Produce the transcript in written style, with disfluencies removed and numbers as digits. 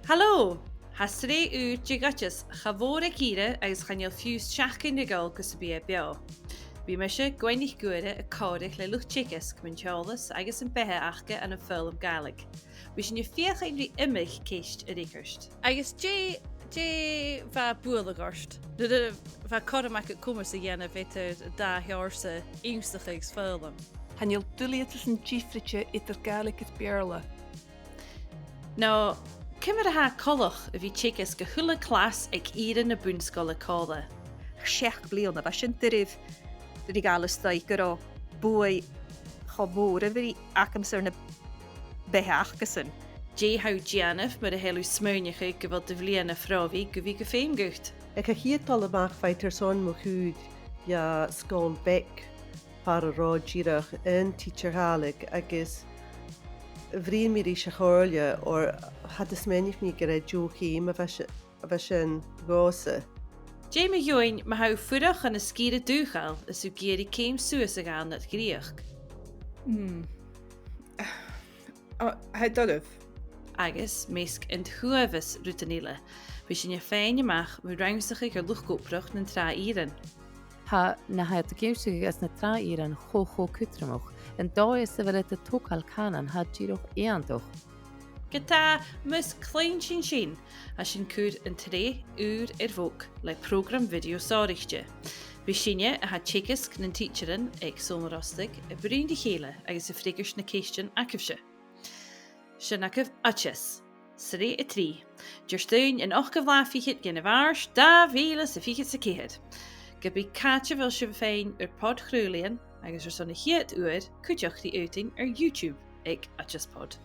Hallo, has today teagasg chavóra círe agus channeal fiús seachcin na gáil go sa bhideo. Bhí me se gcoinnig gúire a cáideach le lucht teagasg man teolalas agus an bethe achcha an an fólam galig. Bhí sin fiocha bhí imich céist a récurst. Agus dé bha bualagarst. Bha codamach a cumas a dhéanamh étar dá hearsa ímstach ag fólam. Hanneal duliatas an ddífrite idir galig is bearla. No, cymar a ha colach a bhí teagasg go thula clás ag íre na búnscola cáda. Seach bliana bheit sin diribh rí gálasteig go bua chomór a bhí acamsar na bethe achgasan. Dé how Gianaf mar a heilú smónecha go bhfuil de bhbliana frábhí go bhí go féim gucht. Ag a chiadtal amach feitar son mo chúd ja scóil bec par a rád díreach in teagasg agus bhríon mi se chóirle or had is ménich mi go raibh dúchaím a bheit sin gása. Dé me join ma how fuireach an na scíre dúchail is ú géirí céim suas a gáil na gríoch. Hij dodh. Agus meesc in thuavis rutanile, bhí sin féin amach mu raimsacha gur luchgóprach na tráíran. Ha na het géimse as na tráíran cho cutramach, en dá is sa bhfuil a tócail canan ha díoch éantoch. Gata mus clein sin a sin cúd an 3 uair bhóg le prògram bhideo sònraichte. Bhí sinne a ha teagasg na tidsearan ag Sabhal Mòr Ostaig a bruidhinn chéile agus a freagairt na ceistean agaibhse. Sin Oideas Sreath. Diardaoin in 8 bhláfichiid gin bhars dá bhíle sa fichiid sa chiad. Go bhí caite bhil si féin ar pod chrúlaíonn agus ar sonna chiad uair cuideachd uair YouTube ag Oideaspod.